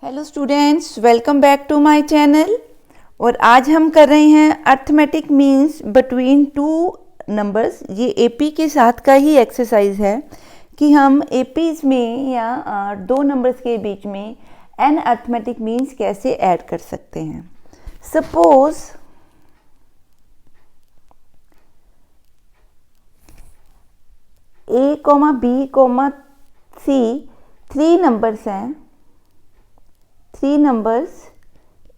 Hello students, welcome back to my channel. और आज हम कर रहे हैं arithmetic means between two numbers. ये एपी के साथ का ही एक्सरसाइज है कि हम एपीज में या दो नंबर्स के बीच में एन अर्थमेटिक मीन्स कैसे ऐड कर सकते हैं। Suppose A comma B comma C three numbers हैं, थ्री नंबर्स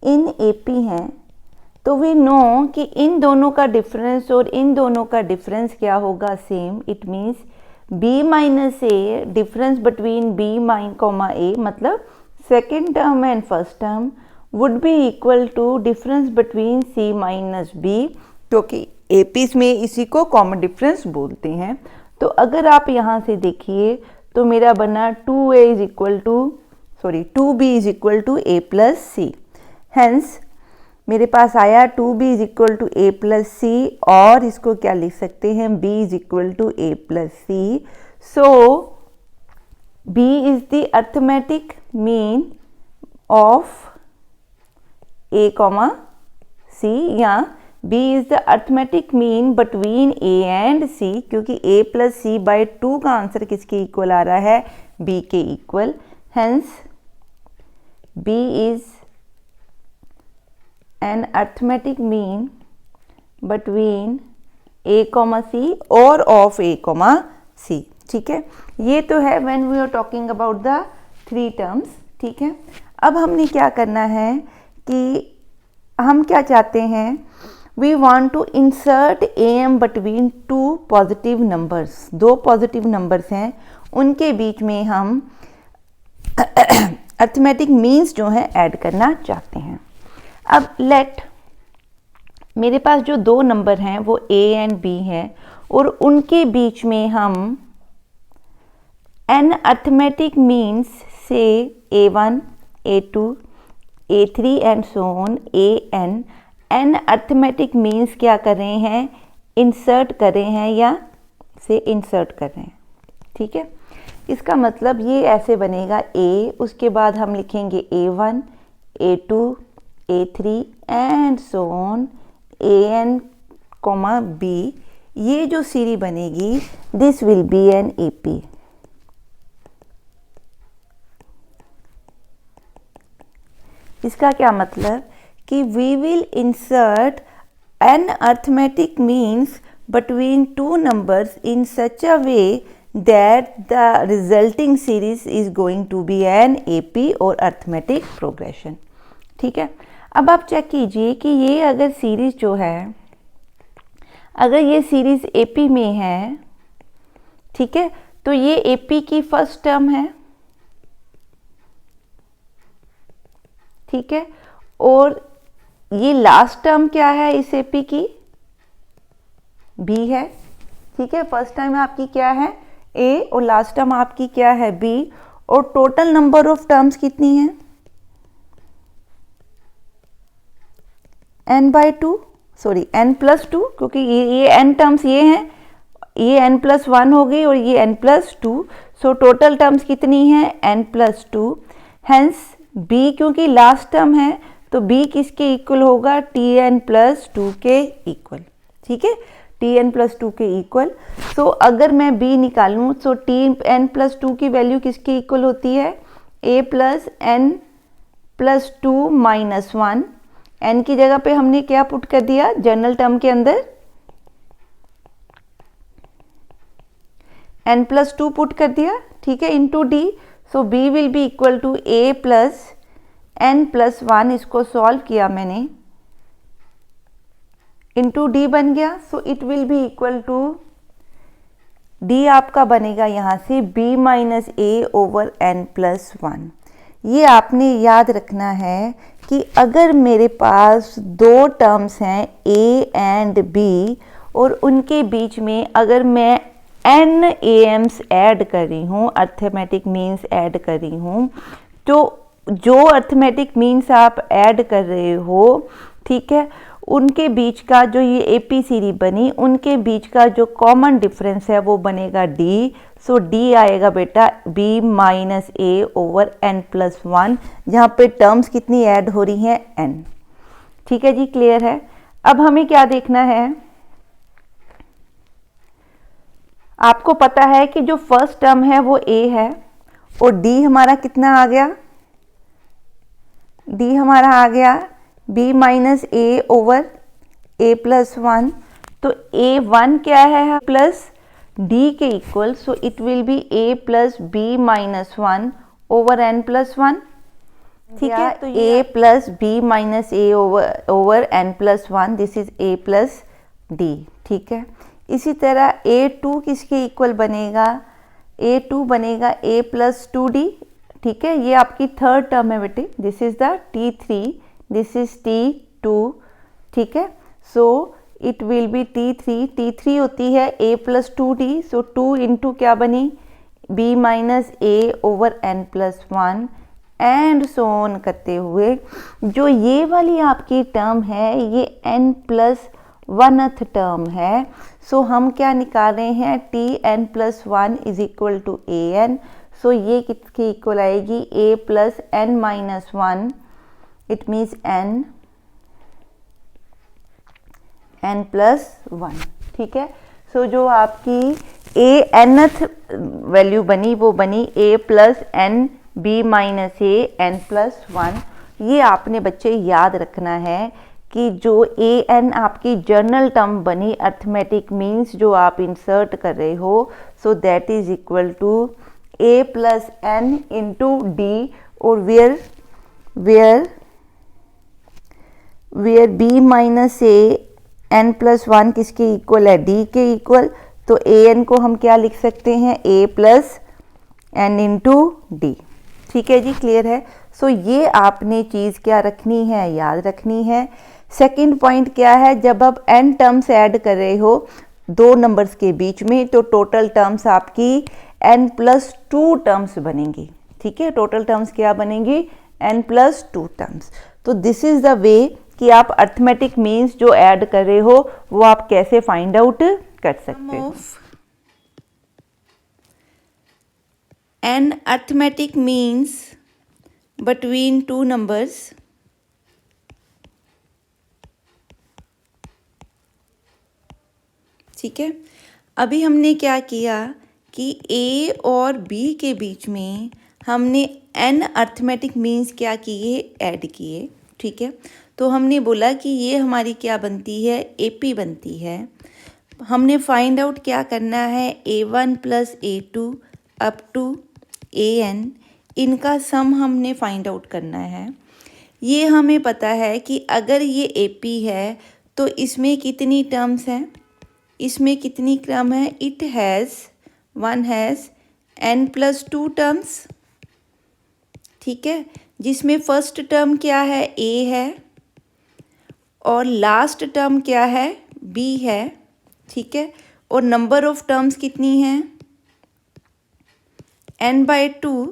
इन एपी हैं, तो वी नो कि इन दोनों का डिफरेंस और इन दोनों का डिफरेंस क्या होगा, same. It means B minus A, difference between B minus comma A, मतलब second term and first term would be equal to difference between C minus B, क्योंकि एपीज में इसी को कॉमन डिफरेंस बोलते हैं। तो अगर आप यहाँ से देखिए तो मेरा बना 2a is equal to 2b is equal to A plus C. Hence मेरे पास आया 2b is equal to A plus C, और इसको क्या लिख सकते हैं, b is equal to A plus C. So b is the arithmetic mean of a comma C, या b is the arithmetic mean between a and c, क्योंकि a plus C by 2 का answer किसके equal आ रहा है, b के equal. Hence B is an arithmetic mean between A, C और of A, C। ठीक है, ये तो है when we are talking about the three terms। ठीक है, अब हमने क्या करना है कि हम क्या चाहते हैं, we want to insert AM between two positive numbers। दो पॉजिटिव नंबर्स हैं, उनके बीच में हम अर्थमेटिक मीन्स जो है ऐड करना चाहते हैं। अब लेट मेरे पास जो दो नंबर हैं वो a एंड b हैं, और उनके बीच में हम n अर्थमेटिक मीन्स से a1, a2, a3 and so on n arithmetic means क्या कर रहे हैं, इंसर्ट कर रहे हैं या से इंसर्ट कर रहे हैं। ठीक है, इसका मतलब ये ऐसे बनेगा a, उसके बाद हम लिखेंगे a1, a2, a3 and so on an, b। ये जो सीरीज बनेगी this will be an AP. इसका क्या मतलब कि we will insert an arithmetic means between two numbers in such a way that the resulting series is going to be an AP और arithmetic progression। ठीक है, अब आप चेक कीजिए कि ये अगर सीरीज जो है, अगर ये सीरीज AP में है, ठीक है, तो ये AP की फर्स्ट टर्म है। ठीक है, और ये लास्ट टर्म क्या है इस AP की, B है। ठीक है, फर्स्ट टर्म आपकी क्या है A और लास्ट टर्म आपकी क्या है B, और टोटल नंबर ऑफ टर्म्स कितनी है n प्लस 2, क्योंकि ये n टर्म्स ये हैं, ये n प्लस 1 हो गई और ये n plus 2। So total terms कितनी है n प्लस 2। हेंस B क्योंकि लास्ट टर्म है तो B किसके इक्वल होगा, Tn प्लस 2 के इक्वल। ठीक है, Tn प्लस 2 के इक्वल। सो अगर मैं B निकालूं तो Tn प्लस 2 की वैल्यू किसके इक्वल होती है, A plus n plus 2 minus 1। n की जगह पे हमने क्या पुट कर दिया, जनरल टर्म के अंदर n प्लस 2 पुट कर दिया। ठीक है, into D। So B will be equal to A plus n plus 1, इसको सॉल्व किया मैंने, इंटू D बन गया। So it will be equal to D आपका बनेगा यहाँ से B minus A over n plus 1। ये आपने याद रखना है कि अगर मेरे पास दो टर्म्स हैं A एंड B, और उनके बीच में अगर मैं n AMs ऐड कर रही हूँ, अर्थमेटिक मीन्स ऐड कर रही हूँ, तो जो अर्थमेटिक मीन्स आप ऐड कर रहे हो, ठीक है, उनके बीच का जो ये APCD बनी, उनके बीच का जो कॉमन डिफरेंस है वो बनेगा D। सो D आएगा बेटा B minus A over N plus 1, जहाँ पे टर्म्स कितनी ऐड हो रही हैं N। ठीक है जी, क्लियर है। अब हमें क्या देखना है, आपको पता है कि जो फर्स्ट टर्म है वो A है और D हमारा कितना आ गया, D हमारा आ गया B minus A over A plus 1। तो A1 क्या है प्लस D के equal, so it will B A plus B minus 1 over N plus 1। ठीक है, तो A plus B minus A over N plus 1, this is A plus D। ठीक है, इसी तरह A2 किसके इक्वल बनेगा, A2 बनेगा A प्लस 2D। ठीक है, ये आपकी थर्ड टर्म है बेटे, this is the T3, this is T2। ठीक है, सो इट विल बी T3 होती है A plus 2D, so 2 into क्या बनी B minus A over N plus 1 and so on करते हुए जो ये वाली आपकी टर्म है ये N प्लस 1th टर्म है। सो हम क्या निकाल रहे हैं, Tn plus 1 is equal to An। So ये किसके इक्वल आएगी, A plus N minus 1, it means N plus 1। ठीक है, सो जो आपकी Anth वैल्यू बनी वो बनी A plus N B minus A N plus 1। ये आपने बच्चे याद रखना है कि जो An आपकी जर्नल टर्म बनी, अर्थमेटिक मीन्स जो आप इंसर्ट कर रहे हो, so that is equal to A plus N into D, और where B minus A N plus 1 किसके इक्वल है, D के इक्वल। तो An को हम क्या लिख सकते हैं, A plus N into D। ठीक है जी, क्लियर है। सो ये आपने चीज़ क्या रखनी है, याद रखनी है। सेकंड पॉइंट क्या है, जब आप n टर्म्स ऐड कर रहे हो दो नंबर्स के बीच में, तो टोटल टर्म्स आपकी n प्लस 2 टर्म्स बनेंगी। ठीक है, टोटल टर्म्स क्या बनेंगी, n प्लस 2 टर्म्स। तो दिस इज द वे कि आप अर्थमेटिक मीन्स जो ऐड कर रहे हो वो आप कैसे फाइंड आउट कर सकते हो। n arithmetic means between two numbers ठीक है, अभी हमने क्या किया कि A और B के बीच में हमने n अर्थमेटिक मीन्स क्या किए, ऐड किए। ठीक है, तो हमने बोला कि ये हमारी क्या बनती है, AP बनती है। हमने फाइंड आउट क्या करना है, A1 plus A2 up to AN, इनका सम हमने फाइंड आउट करना है। ये हमें पता है कि अगर ये AP है तो इसमें कितनी टर्म्स हैं, इसमें कितनी टर्म है, it has n plus 2 terms. ठीक है, जिसमें फर्स्ट टर्म क्या है, A है, और लास्ट टर्म क्या है, B है। ठीक है, और नंबर ऑफ टर्म्स कितनी हैं, n/2।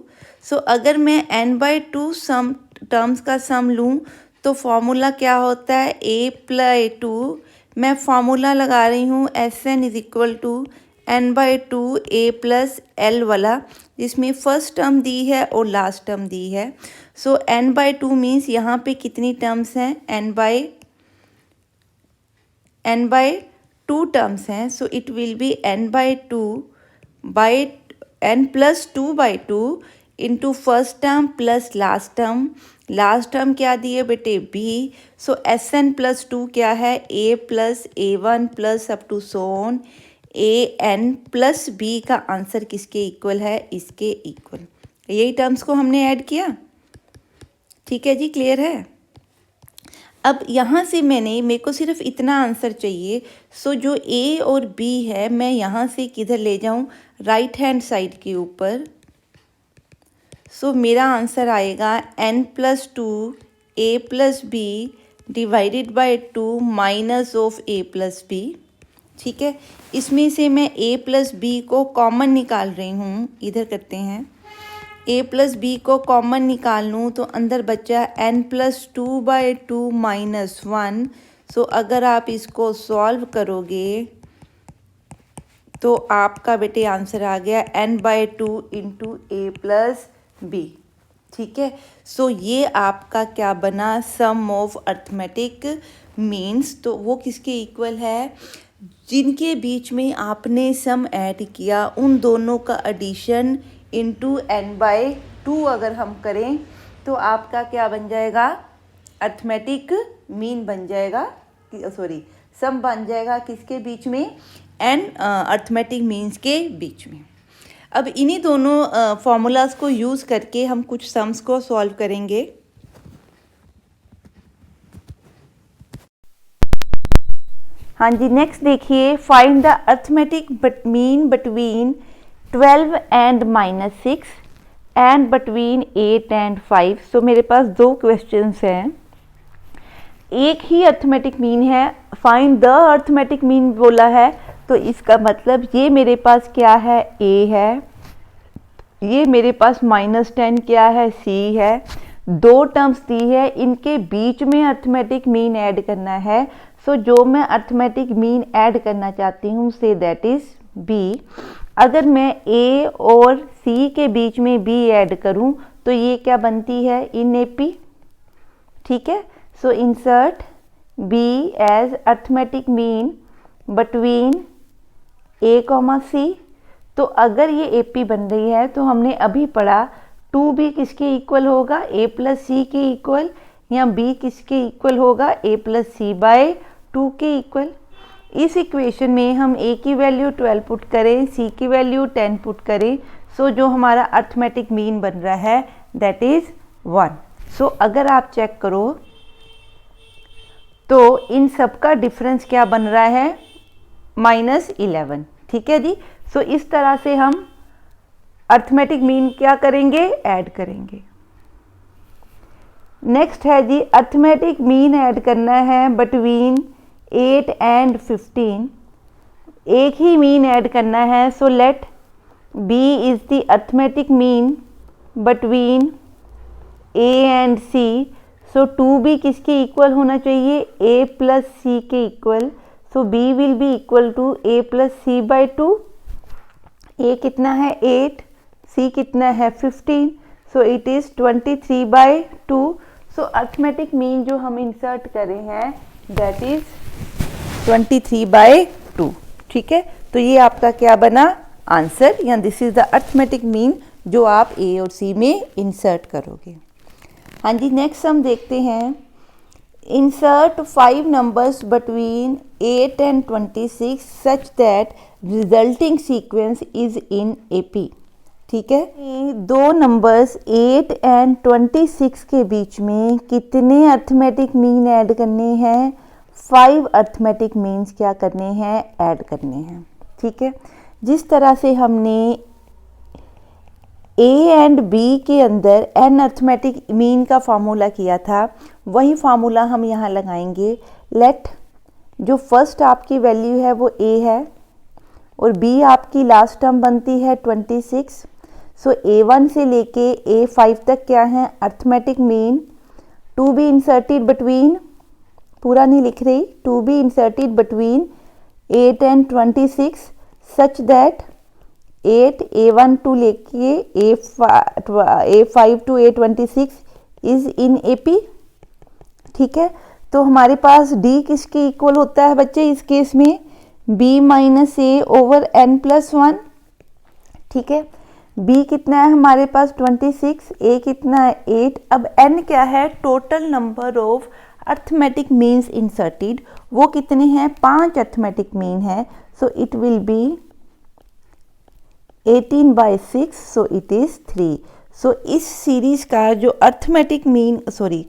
सो अगर मैं n/2 सम टर्म्स का सम लूँ तो फॉर्मूला क्या होता है, A/2। मैं फॉर्मूला लगा रही हूँ Sn is equal to n/2 A plus L वाला, जिसमें फर्स्ट टर्म दी है और लास्ट टर्म दी है। सो n/2 मीन्स यहाँ पे कितनी टर्म्स हैं, n/2 टर्म्स हैं। सो it will B n/2 by n plus 2/2 into first term plus last term. Last term क्या दिए बेटे, B। सो Sn प्लस 2 क्या है, A plus A1 plus up to सोन AN प्लस B का आंसर किसके इक्वल है, इसके इक्वल। यही टर्म्स को हमने ऐड किया। ठीक है जी, क्लियर है। अब यहाँ से मेरे को सिर्फ इतना आंसर चाहिए। सो जो A और B है मैं यहाँ से किधर ले जाऊँ, राइट हैंड साइड के ऊपर। सो मेरा आंसर आएगा n plus 2 A plus B divided by 2 minus of A plus B। ठीक है, इसमें से मैं A प्लस B को कॉमन निकाल रही हूँ, इधर करते हैं। A प्लस B को कॉमन निकाल लूँ तो अंदर बचा n प्लस 2/2 माइनस 1। सो अगर आप इसको सॉल्व करोगे तो आपका बेटे आंसर आ गया n/2 इंटू ए प्लस बी। ठीक है, सो ये आपका क्या बना, सम ऑफ अर्थमेटिक मीन्स। तो वो किसके इक्वल है, जिनके बीच में आपने सम ऐड किया उन दोनों का एडिशन इंटू n/2 अगर हम करें तो आपका क्या बन जाएगा, अर्थमेटिक मीन बन जाएगा, सॉरी सम बन जाएगा किसके बीच में, अर्थमेटिक मीन्स के बीच में। अब इन्हीं दोनों फॉर्मूलाज को यूज़ करके हम कुछ सम्स को सॉल्व करेंगे। हाँ जी, नेक्स्ट देखिए, find the arithmetic mean between 12 and -6 and between 8 and 5। सो मेरे पास दो क्वेश्चंस हैं, एक ही अर्थमेटिक मीन है, फाइंड द अर्थमेटिक मीन बोला है, तो इसका मतलब ये मेरे पास क्या है, a है, ये मेरे पास -10 क्या है, c है, दो टर्म्स दी है, इनके बीच में अर्थमेटिक मीन ऐड करना है। सो जो मैं अर्थमेटिक मीन ऐड करना चाहती हूँ से दैट इज b। अगर मैं a और c के बीच में b ऐड करूँ तो ये क्या बनती है, इन AP। ठीक है, so insert b as arithmetic mean between a, c। तो अगर ये AP बन रही है तो हमने अभी पढ़ा 2b किसके इक्वल होगा, a प्लस c के इक्वल, या b किसके इक्वल होगा, a प्लस c/2 के इक्वल। इस इक्वेशन में हम a की वैल्यू 12 पुट करें, c की वैल्यू 10 पुट करें, सो जो हमारा अर्थमेटिक मीन बन रहा है दैट इज 1। सो अगर आप चेक करो तो इन सब का डिफरेंस क्या बन रहा है, -11। ठीक है जी, सो इस तरह से हम अर्थमेटिक मीन क्या करेंगे, ऐड करेंगे। नेक्स्ट है जी, अर्थमेटिक मीन ऐड करना है बिटवीन 8 एंड 15। एक ही मीन ऐड करना है, so let b is the arithmetic mean between a and c। So 2b किसके इक्वल होना चाहिए, a प्लस c के equal. So b will be equal to a plus c/2। a कितना है 8, c कितना है 15, so it is 23/2। So arithmetic mean जो हम इंसर्ट कर रहे हैं दैट इज 23/2। ठीक है, तो ये आपका क्या बना आंसर, या this is the arithmetic mean जो आप a और c में इंसर्ट करोगे। हाँ जी, नेक्स्ट हम देखते हैं, insert 5 numbers between 8 and 26 such that resulting sequence is in AP। ठीक है, दो नंबर्स 8 एंड 26 के बीच में कितने अर्थमेटिक मीन ऐड करने हैं, 5 अर्थमेटिक मीन्स क्या करने हैं, ऐड करने हैं। ठीक है, जिस तरह से हमने A एंड B के अंदर n अर्थमेटिक मीन का फार्मूला किया था, वही फार्मूला हम यहाँ लगाएंगे। लेट जो फर्स्ट आपकी वैल्यू है वो A है और B आपकी लास्ट टर्म बनती है 26। सो A1 से लेके A5 तक क्या है, arithmetic mean. To be inserted between, पूरा नहीं लिख रही, to be inserted between 8 and 26 such that 8 A1 to लेके A5 to A26 is in AP। ठीक है, तो हमारे पास D किसके इक्वल होता है बच्चे इस केस में, B minus A over n plus 1। ठीक है, B कितना है हमारे पास 26, A कितना है 8। अब n क्या है, total number of arithmetic means inserted, वो कितने हैं, 5 अर्थमेटिक मीन है। सो it will B 18/6, so it is 3। सो इस सीरीज़ का जो अर्थमेटिक मीन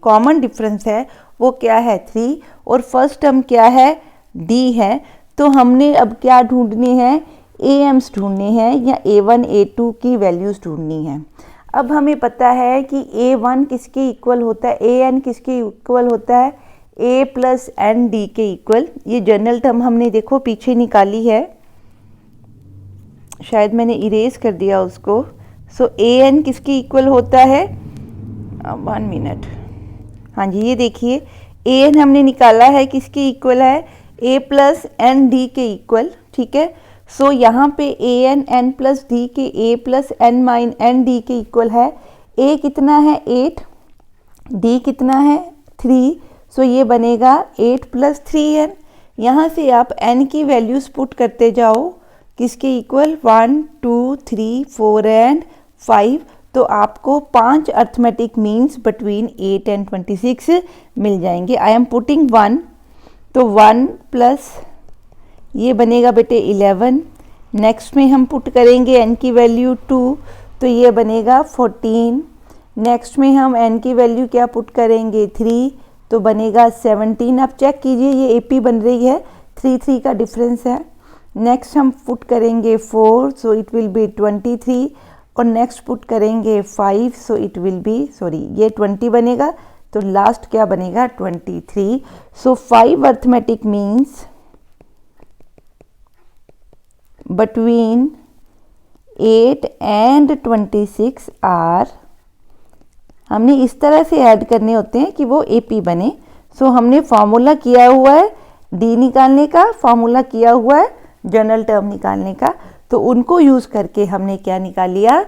कॉमन डिफरेंस है वो क्या है 3, और फर्स्ट टर्म क्या है D है। तो हमने अब क्या ढूंढने हैं, AMs ढूंढने हैं या A1 A2 की वैल्यूज़ ढूंढनी है। अब हमें पता है कि A1 किसके इक्वल होता है, AN किसके इक्वल होता है, A प्लस एन D के इक्वल। ये जनरल टर्म हमने देखो पीछे निकाली है, शायद मैंने इरेज कर दिया उसको। सो AN किसके इक्वल होता है, 1 मिनट, हाँ जी ये देखिए ए एन हमने निकाला है किसके इक्वल है, ए प्लस एन डी के इक्वल, ठीक है। सो यहाँ पे A N N plus D के A plus N minus N D के इक्वल है। ए कितना है 8, डी कितना है 3, सो ये बनेगा 8 प्लस 3n। यहाँ से आप n की वैल्यूज़ पुट करते जाओ किसके इक्वल 1 2 3 4 एंड 5, तो आपको 5 अर्थमेटिक मीन्स बिटवीन 8 एंड 26 मिल जाएंगे। आई एम पुटिंग 1, तो 1 प्लस ये बनेगा बेटे 11। नेक्स्ट में हम पुट करेंगे n की वैल्यू 2, तो ये बनेगा 14। नेक्स्ट में हम n की वैल्यू क्या पुट करेंगे 3, तो बनेगा 17। अब चेक कीजिए ये AP बन रही है, 3 का डिफरेंस है। नेक्स्ट हम पुट करेंगे 4, सो इट विल बी 23, और नेक्स्ट पुट करेंगे 5, सो इट विल बी ये 20 बनेगा, तो लास्ट क्या बनेगा 23। So 5 arithmetic means between 8 and 26 are, हमने इस तरह से ऐड करने होते हैं कि वो AP बने। सो हमने फॉर्मूला किया हुआ है D निकालने का, फॉर्मूला किया हुआ है जनरल टर्म निकालने का, तो उनको यूज़ करके हमने क्या निकाल लिया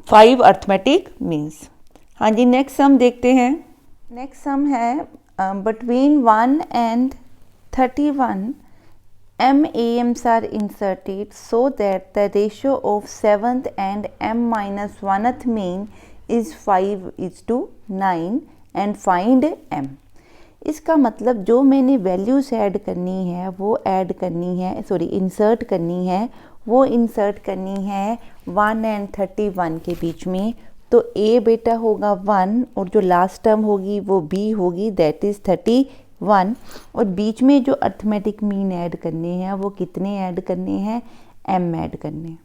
5 अर्थमेटिक मीन्स। हाँ जी, नेक्स्ट सम देखते हैं। नेक्स्ट सम है between 1 and 31 MAMs are inserted so that the ratio of 7th and M minus 1th mean is 5:9 and find M। इसका मतलब जो मैंने वैल्यूज़ ऐड करनी है वो ऐड करनी है, इंसर्ट करनी है, वो इंसर्ट करनी है 1 एंड 31 के बीच में। तो A बेटा होगा 1 और जो लास्ट टर्म होगी वो B होगी, दैट इज़ 31, और बीच में जो अर्थमेटिक मीन ऐड करने हैं वो कितने ऐड करने हैं, M ऐड करने।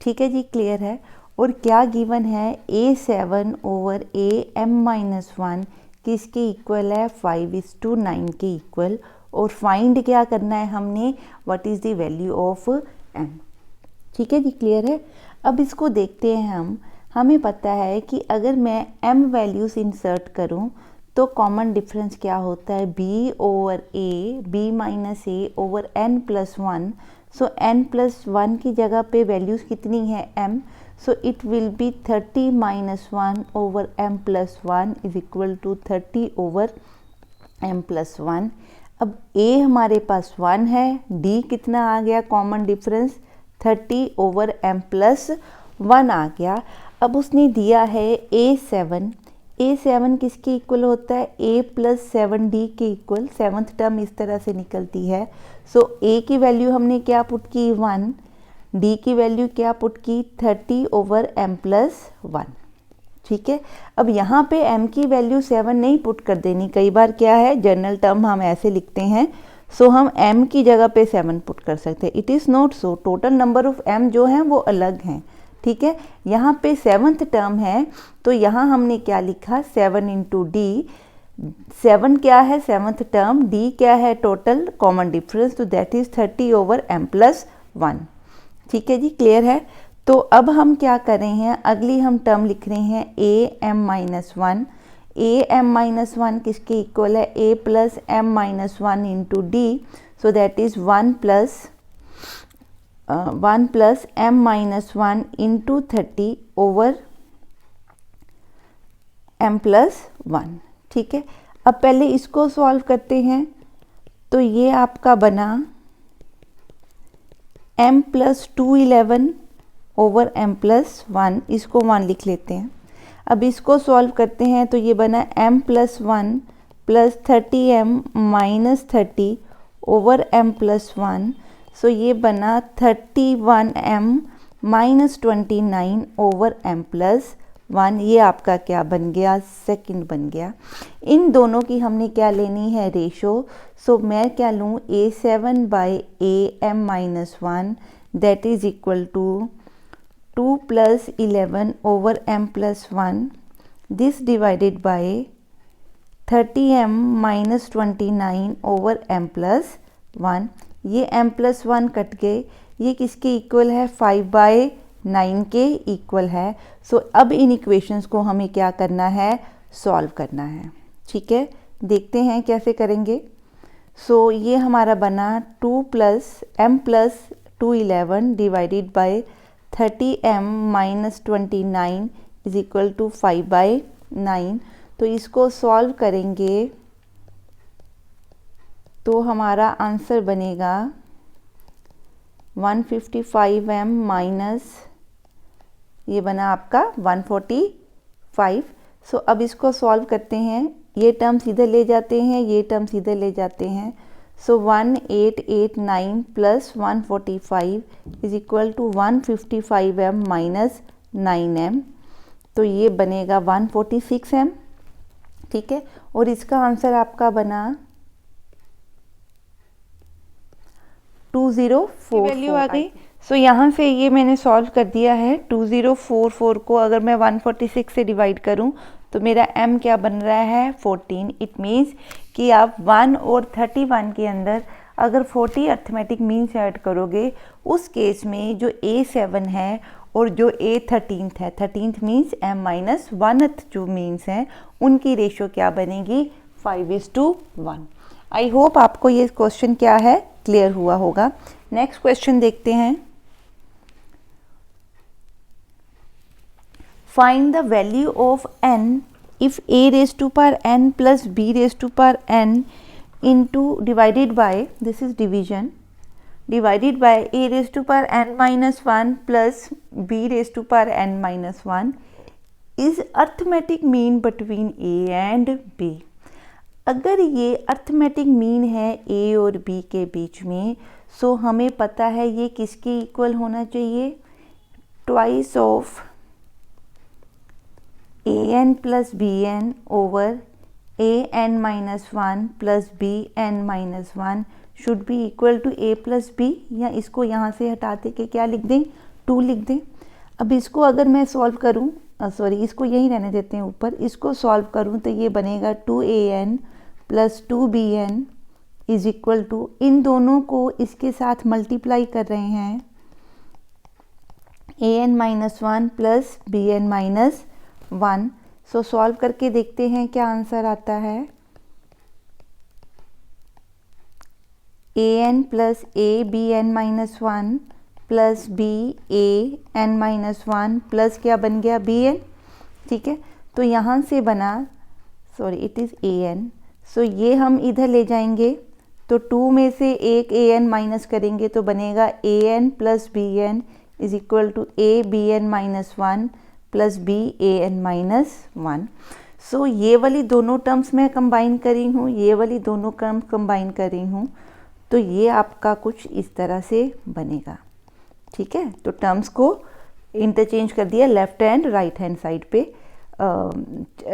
ठीक है जी, क्लियर है। और क्या गिवन है A7 ओवर AM-1 किसके इक्वल है 5:9 के इक्वल, और फाइंड क्या करना है हमने, what is the value of M। ठीक है जी, क्लियर है। अब इसको देखते हैं हमें पता है कि अगर मैं M वैल्यूज़ इंसर्ट करूं तो कॉमन डिफरेंस क्या होता है, B over A, B minus A over N plus 1। So N plus 1 की जगह पे वैल्यूज़ कितनी है M, so it will be 30 minus 1 over M plus 1 is equal to 30 over M plus 1। अब A हमारे पास 1 है, D कितना आ गया common difference 30 over M plus 1 आ गया। अब उसने दिया है A7 किसके इक्वल होता है, A प्लस 7D के इक्वल, 7th टर्म इस तरह से निकलती है। सो A की वैल्यू हमने क्या पुट की 1, D की वैल्यू क्या पुट की 30 ओवर M प्लस 1। ठीक है, अब यहाँ पे M की वैल्यू 7 नहीं पुट कर देनी, कई बार क्या है जनरल टर्म हम ऐसे लिखते हैं, सो हम M की जगह पे 7 पुट कर सकते हैं। It is not so, total number of M जो हैं वो अलग हैं। ठीक है, यहाँ पे 7th टर्म है, तो यहाँ हमने क्या लिखा 7 इंटू D। 7 क्या है 7th टर्म, D क्या है टोटल कॉमन डिफरेंस, तो that is 30 over M plus 1। ठीक है जी, क्लियर है। तो अब हम क्या कर रहे हैं, अगली हम टर्म लिख रहे हैं AM-1। AM-1 किसके इक्वल है, A plus M-1 into D, so that is 1 plus M-1 into 30 over M plus 1। ठीक है, अब पहले इसको सॉल्व करते हैं, तो ये आपका बना M plus 211 over M plus 1, इसको 1 लिख लेते हैं। अब इसको सॉल्व करते हैं, तो ये बना M plus 1 plus 30M minus 30 over M plus 1, सो ये बना 31M minus 29 over M plus 1। ये आपका क्या बन गया, सेकंड बन गया। इन दोनों की हमने क्या लेनी है रेशो, सो मैं क्या लूँ A7 by AM-1 that is equal to 2 plus 11 over M plus 1, this divided by 30M minus 29 over M plus 1। ये M प्लस 1 कट गए, ये किसके इक्वल है 5/9 के इक्वल है। सो अब इन इक्वेशंस को हमें क्या करना है, सॉल्व करना है। ठीक है, देखते हैं कैसे करेंगे। सो ये हमारा बना 2 + m + 211 डिवाइडेड बाय 30m - 29 = 5/9। तो इसको सॉल्व करेंगे तो हमारा आंसर बनेगा 155m माइनस ये बना आपका 145। सो अब इसको सॉल्व करते हैं, ये टर्म्स इधर ले जाते हैं, ये टर्म्स इधर ले जाते हैं। सो 1889 + 145 = 155m - 9m। तो ये बनेगा 146m, ठीक है। और इसका आंसर आपका बना 2044 वैल्यू आ गई। सो यहाँ से ये मैंने सॉल्व कर दिया है। 2044 को अगर मैं 146 से डिवाइड करूँ तो मेरा m क्या बन रहा है 14। इट मीन्स कि आप 1 और 31 के अंदर अगर 40 अर्थमेटिक मीन्स ऐड करोगे, उस केस में जो A7 है और जो A13 है, 13th मीन्स m - 1th जो मीन्स हैं उनकी रेशो क्या बनेगी 5:1। आई होप आपको ये क्वेश्चन क्या है क्लियर हुआ होगा। नेक्स्ट क्वेश्चन देखते हैं। Find the value of n if a⁴n + b⁴n into divided by, this is division, divided by a⁴n - 1 plus b⁴n - 1 is arithmetic mean between a and b। अगर ये अर्थमेटिक मीन है ए और B के बीच में, सो हमें पता है ये किसके इक्वल होना चाहिए, twice of an + bn over an - 1 + bn - 1 should be equal to a + b, या इसको यहाँ से हटाते के क्या लिख दें 2 लिख दें। अब इसको अगर मैं सॉल्व करूँ, सॉरी इसको यहीं रहने देते हैं ऊपर, इसको सॉल्व करूँ तो ये बनेगा 2an + 2bn = इन दोनों को इसके साथ मल्टीप्लाई कर रहे हैं an - 1 + bn - 1। सो सॉल्व करके देखते हैं क्या आंसर आता है। an + abn - 1 + ban - 1 प्लस क्या बन गया bn, ठीक है। तो यहाँ से बना, sorry it is an, so ये हम इधर ले जाएंगे तो 2 में से एक an माइनस करेंगे तो बनेगा an + bn = abn - 1 + ban - 1। सो ये वाली दोनों टर्म्स मैं कंबाइन करी हूँ, ये वाली दोनों टर्म्स कंबाइन करी हूँ, तो ये आपका कुछ इस तरह से बनेगा, ठीक है। तो टर्म्स को इंटरचेंज कर दिया, left hand right hand side पे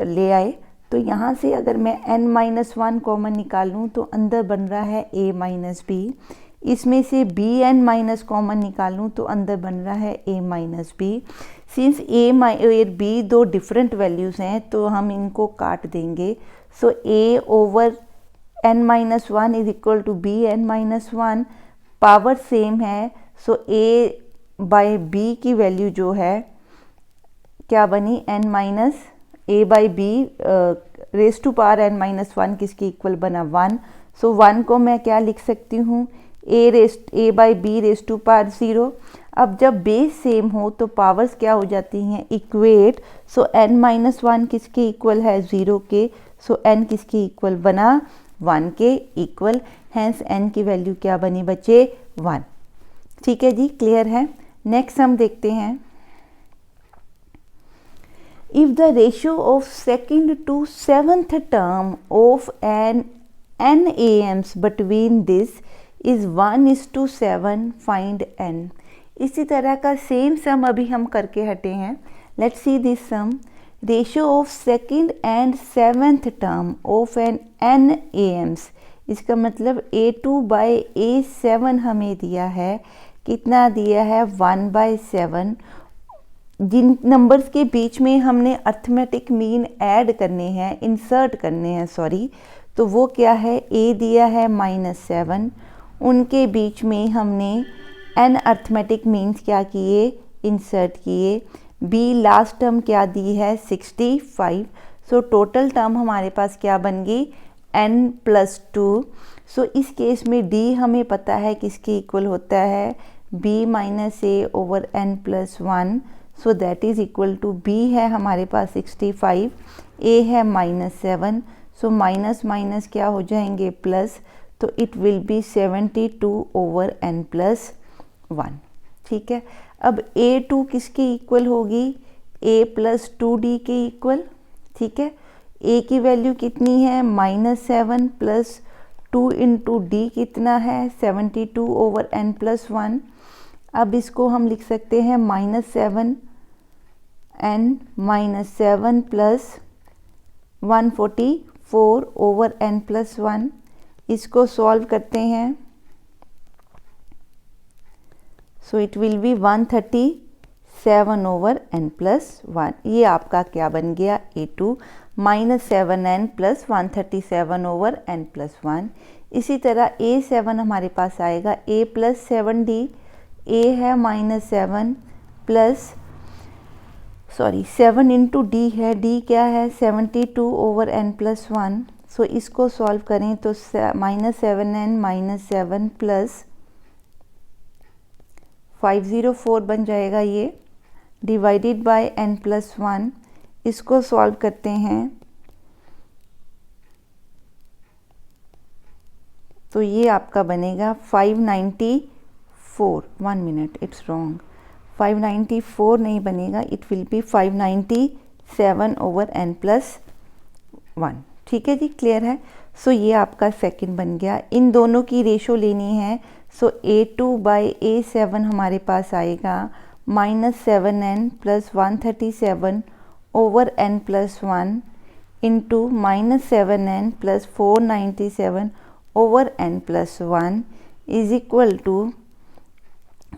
ले आए। तो यहाँ से अगर मैं n - 1 कॉमन निकालूँ तो अंदर बन रहा है a - b, इसमें से bn - कॉमन निकालूँ तो अंदर बन रहा है a - b। सिंस a और b दो डिफरेंट वैल्यूज़ हैं तो हम इनको काट देंगे। सो a over n - 1 = bn - 1, power same है, सो a/b की वैल्यू जो है क्या बनी a/b raised to n - 1 किसके इक्वल बना 1। सो 1 को मैं क्या लिख सकती हूँ a/b raised to 0। अब जब बेस सेम हो तो पावर्स क्या हो जाती हैं इक्वेट। सो n - 1 किसके इक्वल है 0 के, सो n किसके इक्वल बना 1 के इक्वल, हैंस n की वैल्यू क्या बनी बच्चे 1। ठीक है जी, क्लियर है। नेक्स्ट हम देखते हैं, if the ratio of second to seventh term of an n between this is 1:7, find n। इसी तरह का सेम सम अभी हम करके हटे हैं। Let's see this sum, ratio of second and seventh term of an n इसका मतलब a2/a7 हमें दिया है, कितना दिया है 1/7। जिन नंबर्स के बीच में हमने अर्थमेटिक मीन ऐड करने हैं, इंसर्ट करने हैं सॉरी, तो वो क्या है a दिया है -7, उनके बीच में हमने n अर्थमेटिक मीन्स क्या किए इंसर्ट किए। b लास्ट टर्म क्या दी है 65, सो टोटल टर्म हमारे पास क्या बन गई, n+2। सो इस केस में d हमें पता है किसके इक्वल होता है, b - a/n+1। So that is equal to b है हमारे पास 65, a है -7। सो माइनस माइनस क्या हो जाएंगे, प्लस, तो इट विल बी 72/n+1। ठीक है। अब a2 किसके इक्वल होगी, a+2d के इक्वल। ठीक है। a की वैल्यू कितनी है, -7 प्लस 2 इंटू डी कितना है, 72/n+1। अब इसको हम लिख सकते हैं -7n -7 प्लस 144/n+1। इसको सॉल्व करते हैं, सो इट विल बी 137/n+1। ये आपका क्या बन गया, a2 -7n प्लस 137/n+1। इसी तरह a7 हमारे पास आएगा a+7d। a है -7 प्लस 7 इंटू डी है, डी क्या है 72/n+1। सो इसको सॉल्व करें तो -7n -7 प्लस 504 बन जाएगा ये, डिवाइडेड बाय n+1। इसको सॉल्व करते हैं तो ये आपका बनेगा 594। 1 मिनट, इट्स रॉन्ग, 594 नहीं बनेगा, इट विल बी 597/n+1। ठीक है जी, क्लियर है। सो ये आपका सेकंड बन गया। इन दोनों की रेशो लेनी है, सो a2/a7 हमारे पास आएगा -7n plus 137/n+1 into -7n plus 497/n+1 is equal to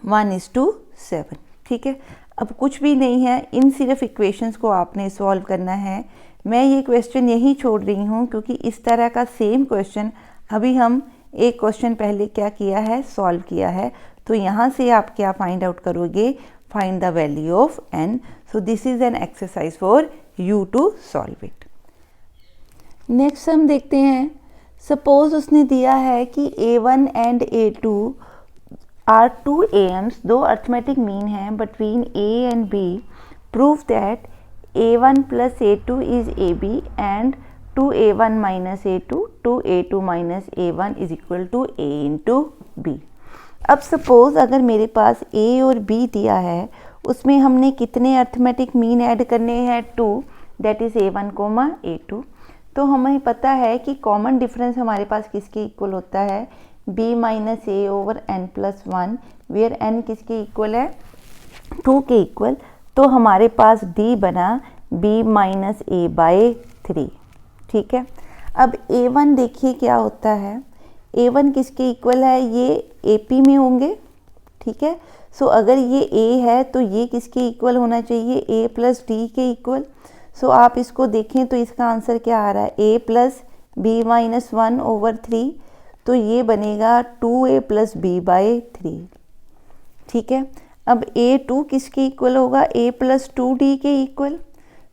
1:7। ठीक है। अब कुछ भी नहीं है, इन सिर्फ इक्वेशंस को आपने सॉल्व करना है। मैं ये क्वेश्चन यहीं छोड़ रही हूँ क्योंकि इस तरह का सेम क्वेश्चन अभी हम एक क्वेश्चन पहले क्या किया है, सॉल्व किया है। तो यहाँ से आप क्या फाइंड आउट करोगे, find the value of n। So this is an exercise for you to solve it. Next हम देखते हैं, सपोज उसने दिया है कि a1 and a2 are 2 AMs, दो अर्थमेटिक मीन हैं between a and b। Prove that a1 plus a2 is ab and 2a1 minus a2 2a2 minus a1 is equal to a into b। अब suppose अगर मेरे पास a और b दिया है, उसमें हमने कितने अर्थमेटिक मीन ऐड करने हैं, 2, that is a1 coma a2। तो हमें पता है कि कॉमन डिफरेंस हमारे पास किसके इक्वल होता है, b minus a/n+1, where n किसके इक्वल है, 2 के इक्वल। तो हमारे पास d बना b माइनस a/3। ठीक है। अब a1 देखिए क्या होता है, a1 किसके इक्वल है, ये AP में होंगे। ठीक है। सो अगर ये a है तो ये किसके इक्वल होना चाहिए, a प्लस d के इक्वल। सो आप इसको देखें तो इसका आंसर क्या आ रहा है, a प्लस b माइनस 1/3। तो ये बनेगा 2a प्लस b/3। ठीक है। अब a2 किसके इक्वल होगा, a प्लस 2d के equal.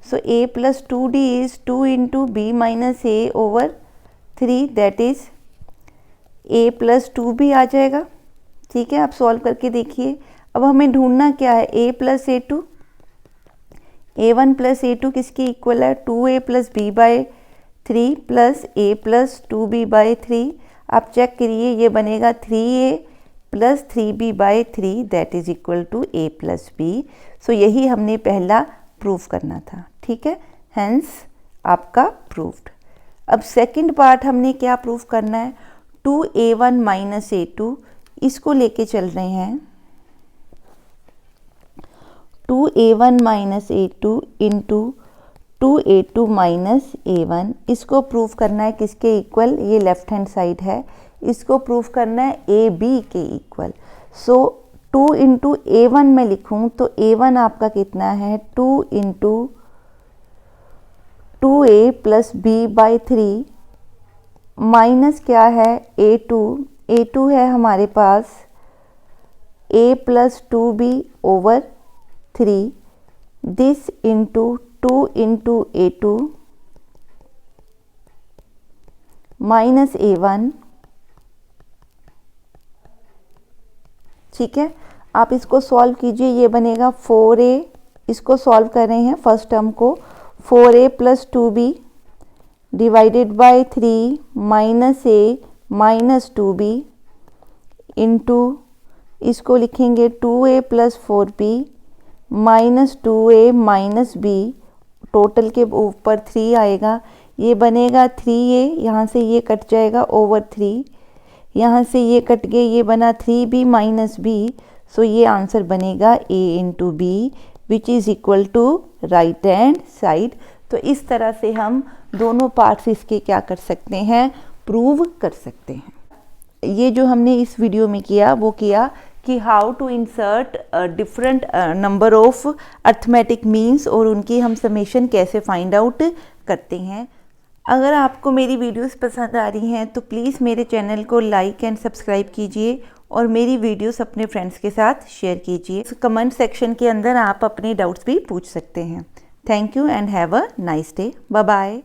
So a plus 2d is 2 into b minus a/3, that is a plus 2b आ जाएगा। ठीक है। आप सॉल्व करके देखिए। अब हमें ढूंढना क्या है, a plus a2, a1 plus a2 किसके इक्वल है, 2a plus b/3 plus a plus 2b/3। आप चेक करिए, ये बनेगा 3a plus 3b/3 that is equal to a plus b। So यही हमने पहला प्रूफ करना था। ठीक है, हेंस आपका प्रूफ्ड। अब सेकंड पार्ट हमने क्या प्रूफ करना है, 2a1 माइनस a2, इसको लेके चल रहे हैं। 2a1 minus a2 into 2a2 minus a1, इसको प्रूफ करना है किसके इक्वल, ये लेफ्ट हैंड साइड है, इसको प्रूफ करना है ab के इक्वल। सो 2 इंटू a1 में लिखूं तो a1 आपका कितना है, 2 into 2a plus b/3 minus क्या है a2 है हमारे पास a plus 2b/3, this into 2 into a2 minus A1, ठीक है। आप इसको सॉल्व कीजिए, ये बनेगा 4A, इसको सॉल्व कर रहे हैं फर्स्ट टर्म को, 4A plus 2B divided by 3 minus A minus 2B into इसको लिखेंगे 2A plus 4B minus 2A minus B, total के ऊपर 3 आएगा, ये बनेगा 3A, यहाँ से ये कट जाएगा ओवर 3, यहाँ से ये कट गए, ये बना 3B माइनस B, सो ये आंसर बनेगा A into B which is equal to right hand side. तो इस तरह से हम दोनों पार्ट्स इसके क्या कर सकते हैं, प्रूव कर सकते हैं। ये जो हमने इस वीडियो में किया वो किया कि how to insert different number of arithmetic means और उनकी हम समेशन कैसे फाइंड आउट करते हैं। अगर आपको मेरी वीडियोस पसंद आ रही हैं तो प्लीज़ मेरे चैनल को लाइक एंड सब्सक्राइब कीजिए और मेरी वीडियोस अपने फ्रेंड्स के साथ शेयर कीजिए। कमेंट सेक्शन के अंदर आप अपने डाउट्स भी पूछ सकते हैं। Thank you and have a nice day. Bye bye.